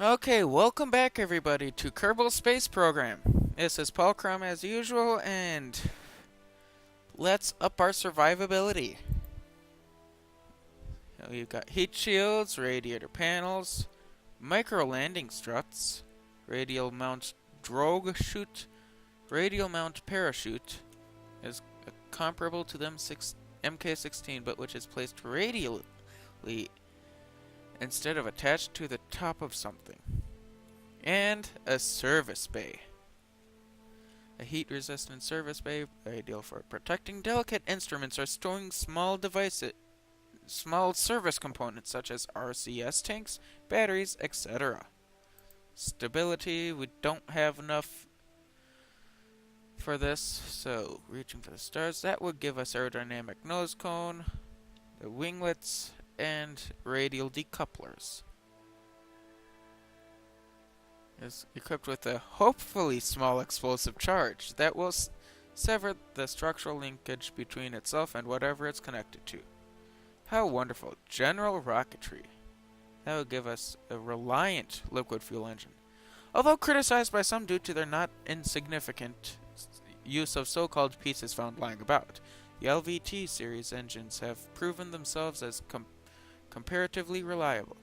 Okay, welcome back everybody to Kerbal Space Program. This is Paul Crumb as usual, and let's up our survivability. You've got heat shields, radiator panels, micro landing struts, radial mount drogue chute, radial mount parachute is comparable to the MK16, but which is placed radially instead of attached to the top of something. And a service bay. A heat-resistant service bay, ideal for protecting delicate instruments or storing small service components such as RCS tanks, batteries, etc. Stability, we don't have enough for this, so reaching for the stars. That would give us aerodynamic nose cone, the winglets, and radial decouplers. Is equipped with a hopefully small explosive charge that will sever the structural linkage between itself and whatever it's connected to. How wonderful. General rocketry. That would give us a reliant liquid fuel engine. Although criticized by some due to their not insignificant use of so-called pieces found lying about, the LVT series engines have proven themselves as comparatively reliable.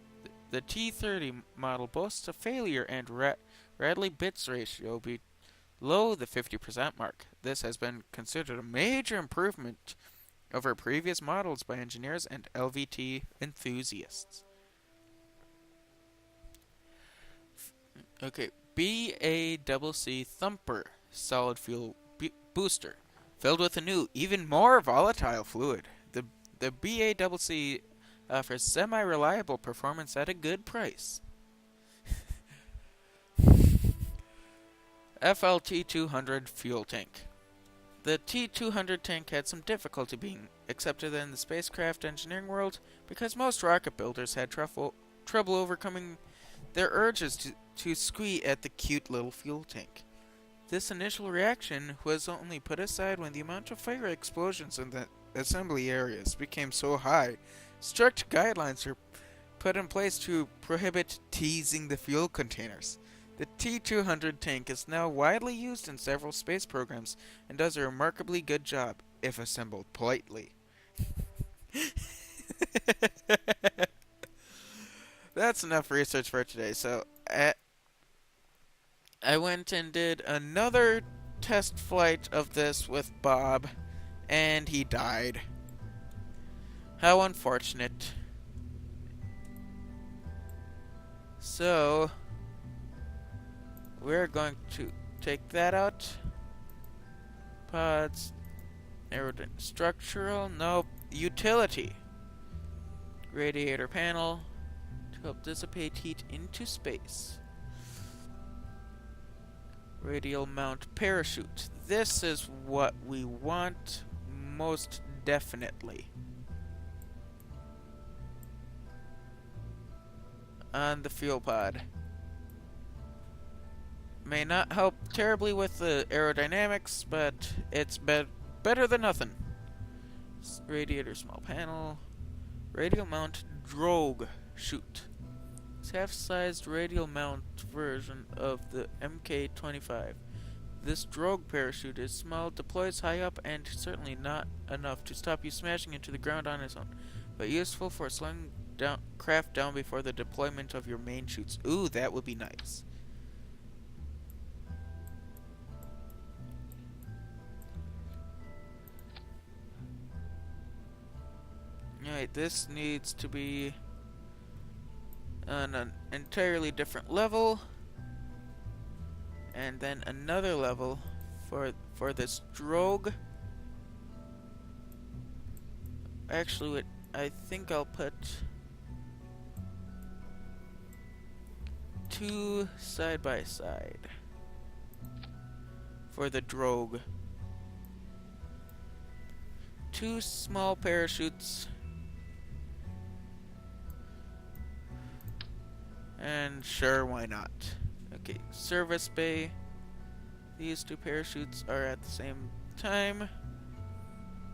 The T30 model boasts a failure and Radley bits ratio below the 50% mark. This has been considered a major improvement over previous models by engineers and LVT enthusiasts. Okay, BACC Thumper solid fuel booster, filled with a new, even more volatile fluid. The BACC offers semi-reliable performance at a good price. FLT-200 fuel tank. The T-200 tank had some difficulty being accepted in the spacecraft engineering world because most rocket builders had trouble overcoming their urges to squeak at the cute little fuel tank. This initial reaction was only put aside when the amount of fire explosions in the assembly areas became so high. Strict guidelines were put in place to prohibit teasing the fuel containers. The T-200 tank is now widely used in several space programs and does a remarkably good job, if assembled politely. That's enough research for today. So, I went and did another test flight of this with Bob, and he died. How unfortunate. So, we're going to take that out. Pods. Aerodynamic. Structural. Nope. Utility. Radiator panel. To help dissipate heat into space. Radial mount parachute. This is what we want most definitely. On the fuel pod. May not help terribly with the aerodynamics, but it's better than nothing. Radiator small panel. Radial mount drogue chute. It's half-sized radial mount version of the MK25. This drogue parachute is small, deploys high up, and certainly not enough to stop you smashing into the ground on its own, but useful for slowing craft down before the deployment of your main chutes. Ooh, that would be nice. Alright, this needs to be on an entirely different level, and then another level for this drogue. Actually, I think I'll put two side by side for the drogue. Two small parachutes. And sure, why not? Okay, service bay. These two parachutes are at the same time.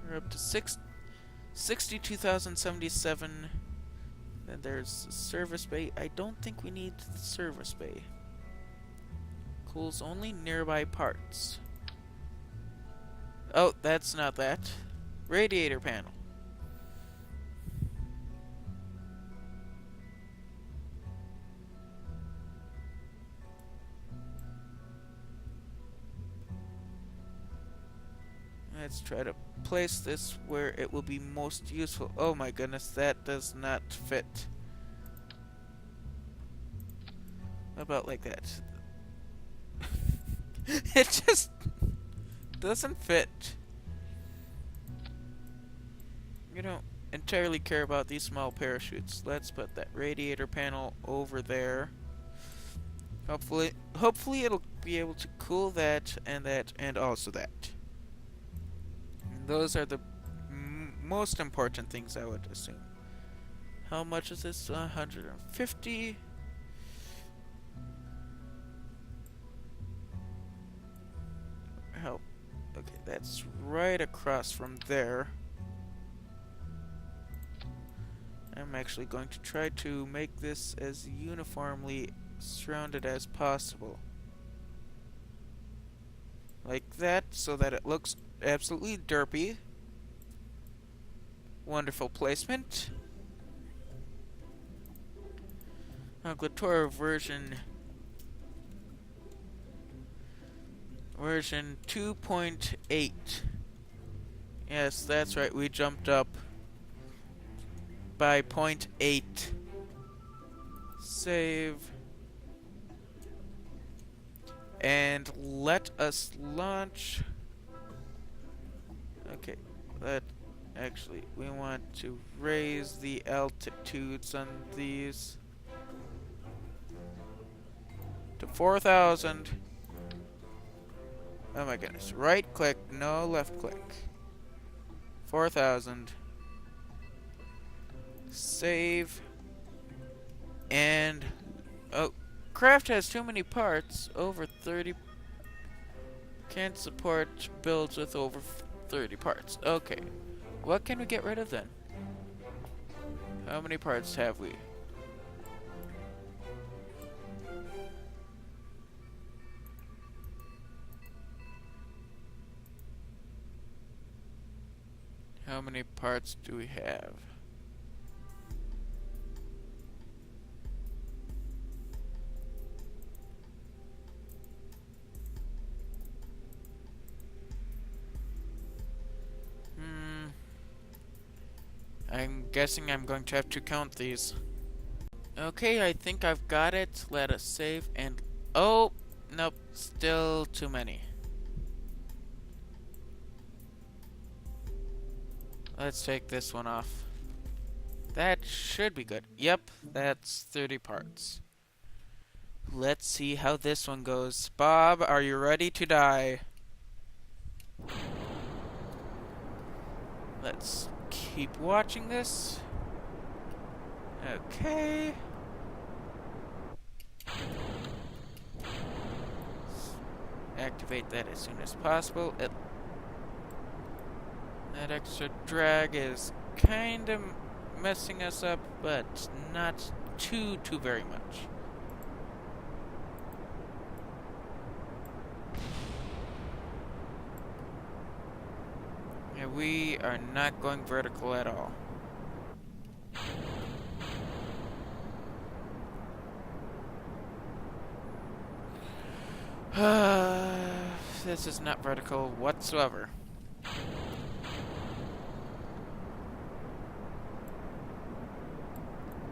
We're up to 62,077 Then there's the service bay. I don't think we need the service bay. Cools only nearby parts. Oh, that's not that. Radiator panel. Let's try to place this where it will be most useful. Oh my goodness, that does not fit. How about like that? It just doesn't fit. You don't entirely care about these small parachutes. Let's put that radiator panel over there. Hopefully it'll be able to cool that, and also that. And those are the most important things, I would assume. How much is this? 150. Help. Okay, that's right across from there. I'm actually going to try to make this as uniformly surrounded as possible. Like that, so that it looks absolutely derpy. Wonderful placement. Glatour version 2.8. Yes, that's right, we jumped up by 0.8. Save. And let us launch. Okay, we want to raise the altitudes on these to 4,000. Oh my goodness. Right click, no left click. 4,000. Save. And oh, craft has too many parts. Over 30. Can't support builds with over 30 parts. Okay. What can we get rid of then? How many parts have we? How many parts do we have? I'm guessing I'm going to have to count these. Okay, I think I've got it. Let us save and... Oh! Nope, still too many. Let's take this one off. That should be good. Yep, that's 30 parts. Let's see how this one goes. Bob, are you ready to die? Let's keep watching this. Okay. Activate that as soon as possible. That extra drag is kind of messing us up, but not too very much. Yeah, we are not going vertical at all. This is not vertical whatsoever.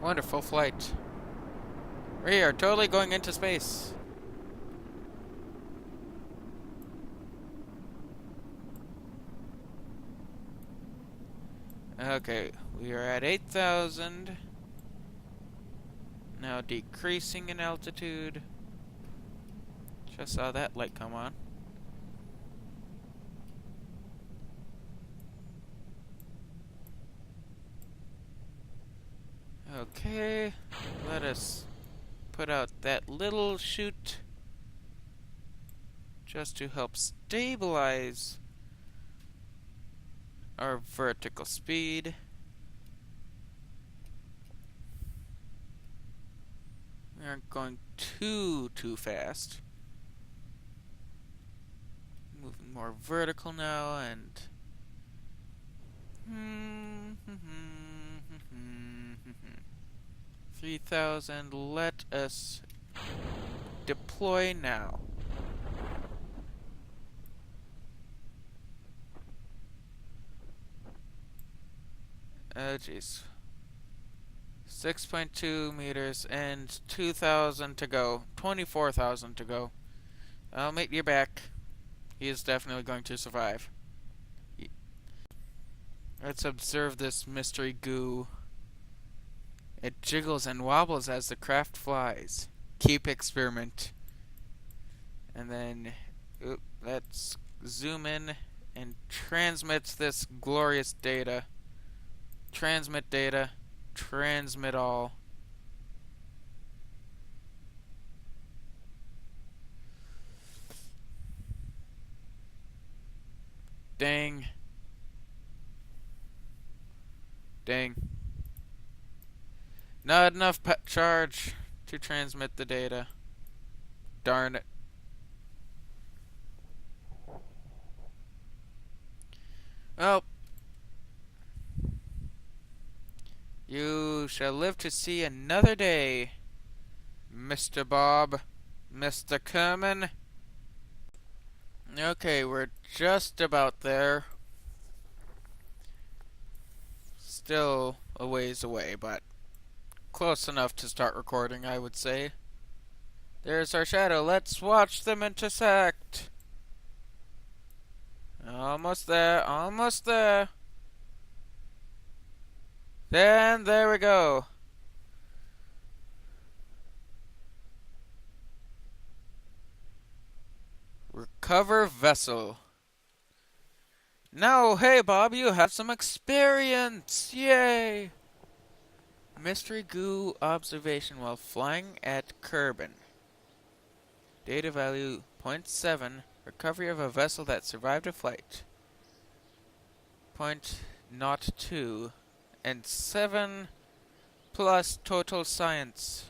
Wonderful flight. We are totally going into space. Okay, we are at 8,000. Now decreasing in altitude. Just saw that light come on. Okay, let us put out that little chute just to help stabilize our vertical speed. We aren't going too fast. Moving more vertical now, and 3,000. Let us deploy now. Oh jeez. 6.2 meters and 2,000 to go. 24,000 to go. I'll meet you back. He is definitely going to survive. Let's observe this mystery goo. It jiggles and wobbles as the craft flies. Keep experiment. And then, let's zoom in and transmit this glorious data. Transmit data. Transmit all. Dang. Dang. Not enough charge to transmit the data. Darn it. Well, you shall live to see another day, Mr. Bob, Mr. Kerman. Okay, we're just about there. Still a ways away, but close enough to start recording, I would say. There's our shadow. Let's watch them intersect. Almost there, almost there. Then there we go. Recover vessel. Now, hey Bob, you have some experience! Yay! Mystery goo observation while flying at Kerbin. Data value 0.7. Recovery of a vessel that survived a flight. 0.02. And 7 plus total science.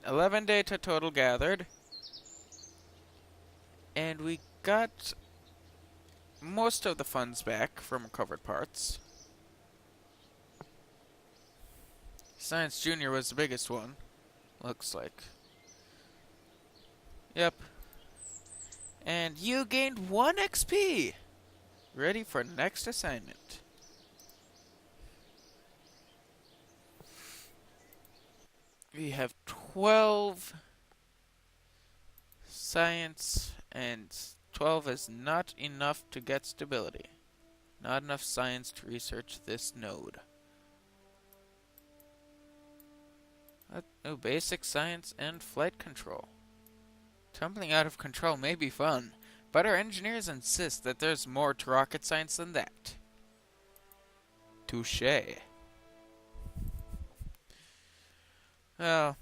11 data total gathered. And we got most of the funds back from recovered parts. Science Junior was the biggest one, looks like. Yep. And you gained 1 XP! Ready for next assignment. We have 12 science, and 12 is not enough to get stability. Not enough science to research this node. Oh, basic science and flight control. Tumbling out of control may be fun, but our engineers insist that there's more to rocket science than that. Touché. Well,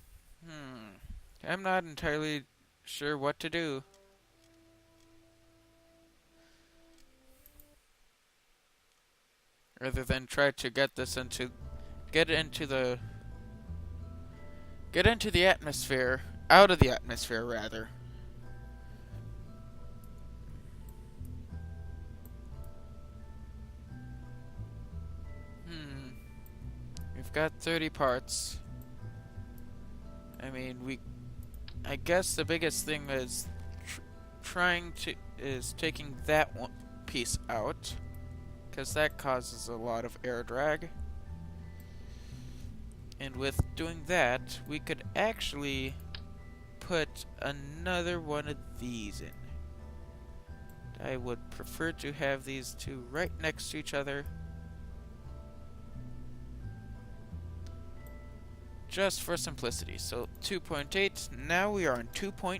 I'm not entirely sure what to do. Rather than try to get this get into the atmosphere, out of the atmosphere rather. We've got 30 parts. I mean, I guess the biggest thing is taking that one piece out, because that causes a lot of air drag. And with doing that, we could actually put another one of these in. I would prefer to have these two right next to each other, just for simplicity. So 2.8, now we are on 2.9.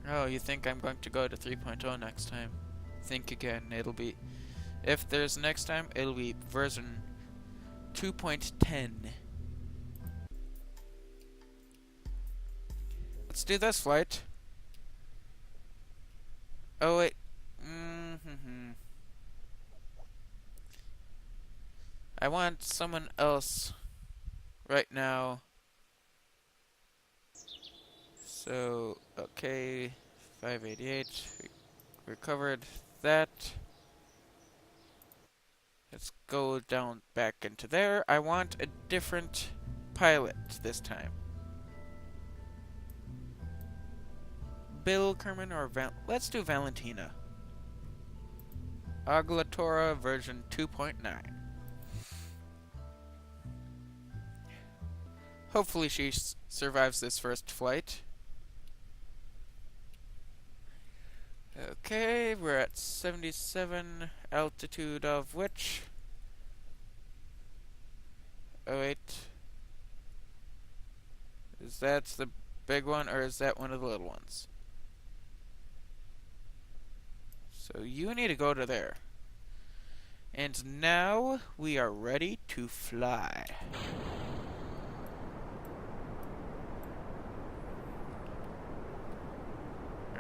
Oh, you think I'm going to go to 3.0 next time? Think again. It'll be, if there's next time, it'll be version 2.10. Let's do this flight. Oh wait. I want someone else right now. So, okay, 588. We recovered that. Let's go down back into there. I want a different pilot this time. Bill Kerman or let's do Valentina. Aglatora version 2.9. Hopefully she survives this first flight. Okay, we're at 77, altitude of which? Oh wait. Is that the big one or is that one of the little ones? So you need to go to there. And now we are ready to fly.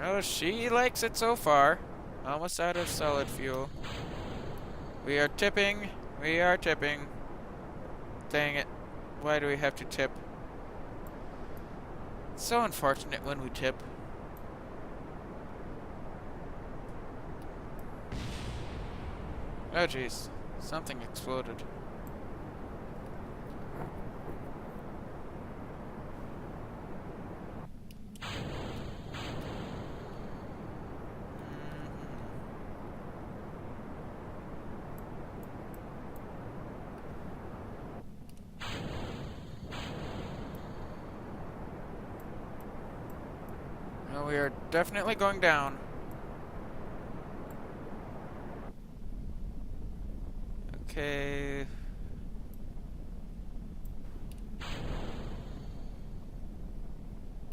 Oh, she likes it so far. Almost out of solid fuel. We are tipping. We are tipping. Dang it. Why do we have to tip? It's so unfortunate when we tip. Oh jeez. Something exploded. No, we are definitely going down. Okay.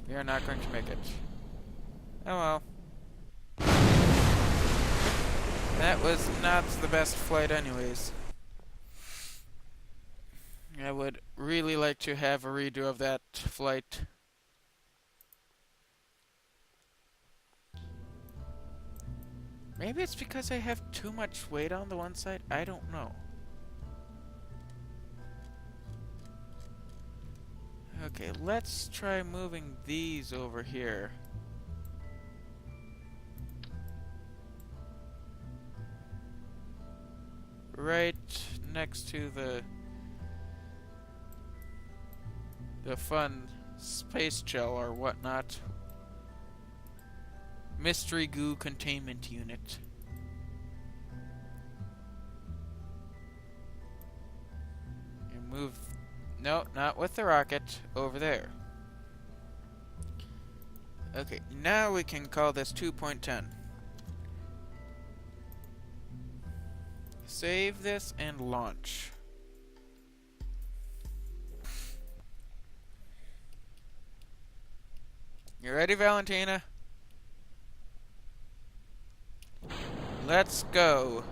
We are not going to make it. Oh well. That was not the best flight anyways. I would really like to have a redo of that flight. Maybe it's because I have too much weight on the one side. I don't know. Okay, let's try moving these over here. Right next to the fun space gel or whatnot. Mystery goo containment unit. And move. No, not with the rocket. Over there. Okay, now we can call this 2.10. Save this and launch. You ready, Valentina? Let's go.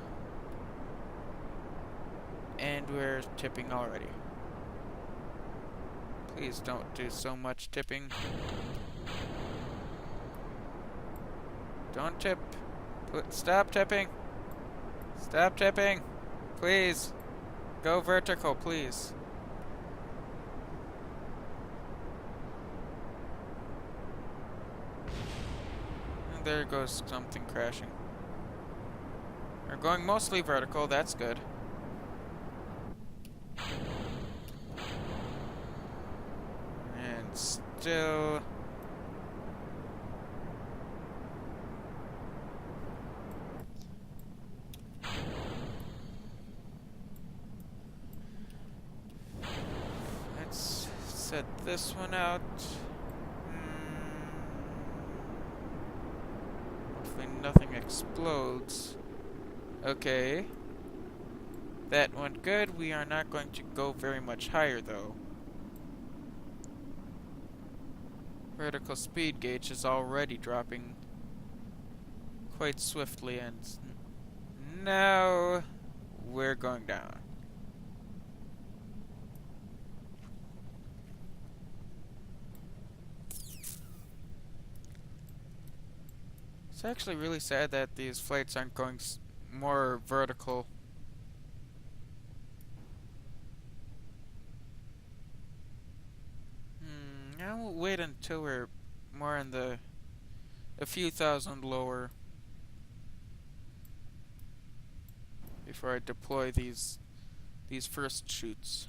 And we're tipping already. Please don't do so much tipping. Don't tip. Stop tipping. Stop tipping. Please. Go vertical, please. And there goes something crashing. We're going mostly vertical, that's good. And still... Let's set this one out. Hopefully nothing explodes. Okay. That went good. We are not going to go very much higher, though. Vertical speed gauge is already dropping quite swiftly, and now we're going down. It's actually really sad that these flights aren't going more vertical. I'll wait until we're more in the a few thousand lower before I deploy these first chutes.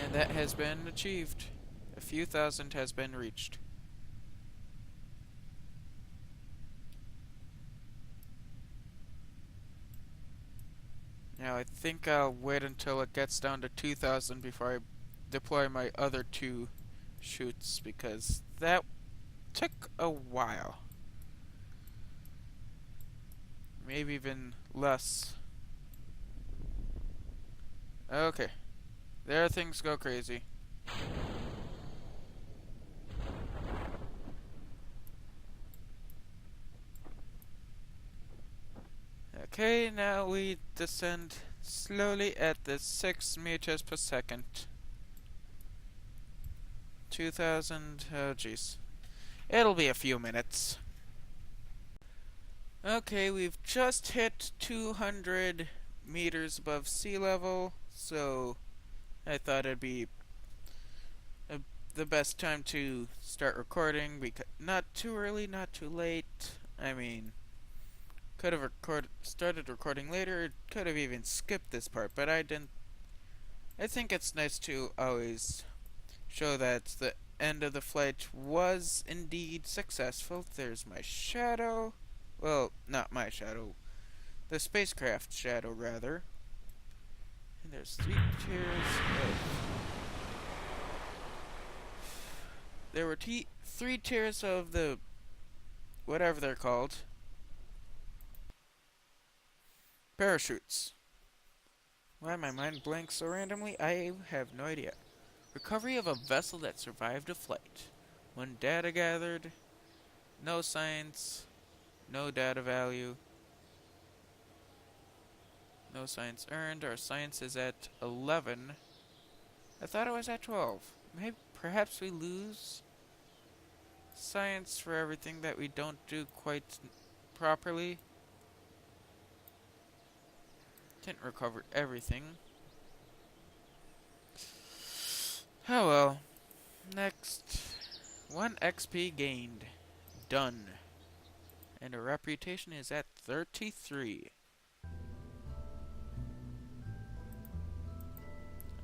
And that has been achieved. A few thousand has been reached. Now I think I'll wait until it gets down to 2,000 before I deploy my other two chutes, because that took a while. Maybe even less. Okay. There things go crazy. Okay, now we descend slowly at the 6 meters per second. 2,000, oh jeez. It'll be a few minutes. Okay, we've just hit 200 meters above sea level, so I thought it'd be the best time to start recording, because not too early, not too late. I mean, could have started recording later, could have even skipped this part, but I didn't. I think it's nice to always show that the end of the flight was indeed successful. There's my shadow. Well, not my shadow. The spacecraft shadow, rather. And there's 3 tiers of... There were 3 tiers of the... whatever they're called. Parachutes. Why my mind blanks so randomly? I have no idea. Recovery of a vessel that survived a flight. When data gathered, no science, no data value, no science earned. Our science is at 11. I thought it was at 12. Maybe, perhaps we lose science for everything that we don't do quite properly. Didn't recover everything. Oh well. Next. 1 XP gained. Done. And our reputation is at 33.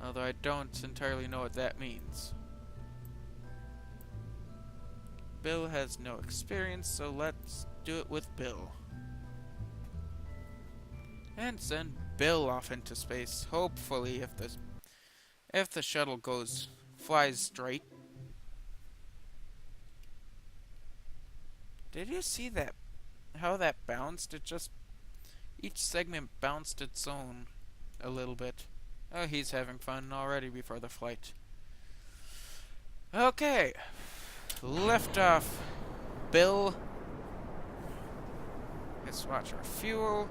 Although I don't entirely know what that means. Bill has no experience, so let's do it with Bill. And send Bill off into space. Hopefully, if the shuttle flies straight. Did you see that? How that bounced? Each segment bounced its own a little bit. Oh, he's having fun already before the flight. Okay. Lift off, Bill. Let's watch our fuel.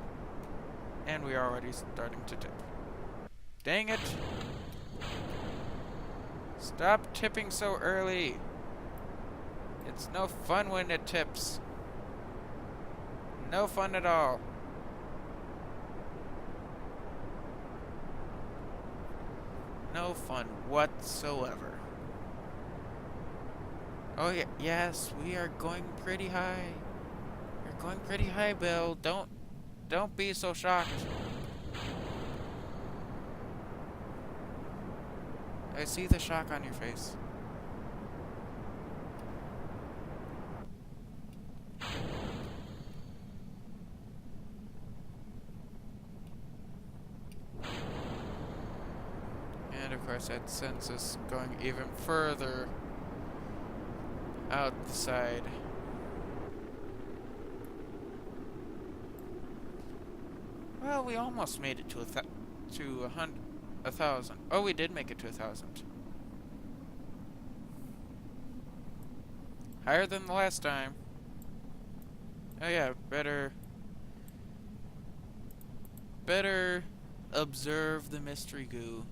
And we are already starting to tip. Dang it. Stop tipping so early. It's no fun when it tips. No fun at all. No fun whatsoever. Oh yeah, yes, we are going pretty high. We're going pretty high, Bill. Don't be so shocked. I see the shock on your face. And of course that sends us going even further out the side. Well, we almost made it to 1,000. Oh, we did make it to 1,000. Higher than the last time. Oh yeah, better observe the mystery goo.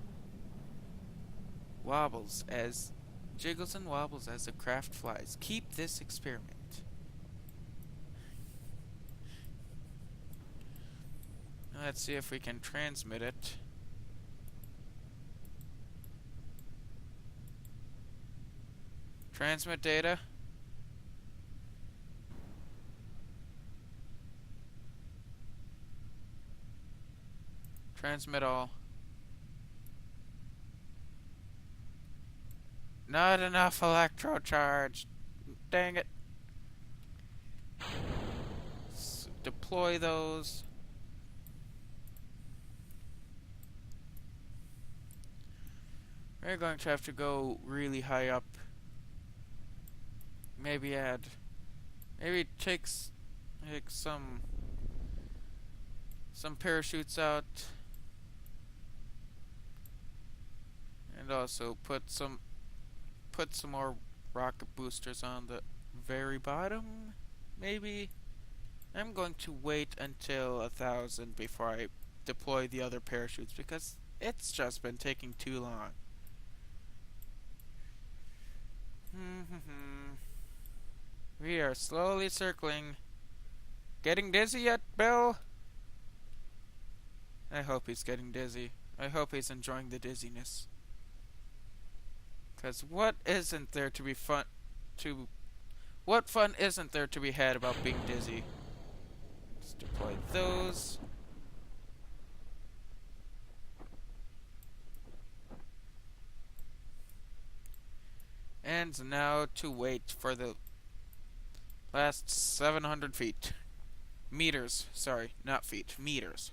Jiggles and wobbles as the craft flies. Keep this experiment. Let's see if we can transmit it. Transmit data. Transmit all. Not enough electro charge. Dang it. Deploy those. We're going to have to go really high up. Maybe take some parachutes out, and also put some more rocket boosters on the very bottom. Maybe. I'm going to wait until 1,000 before I deploy the other parachutes because it's just been taking too long. We are slowly circling. Getting dizzy yet, Bill? I hope he's getting dizzy. I hope he's enjoying the dizziness. Because what isn't there to be fun to... What fun isn't there to be had about being dizzy? Let's deploy those. And now to wait for the last 700 feet. Meters. Sorry, not feet. Meters.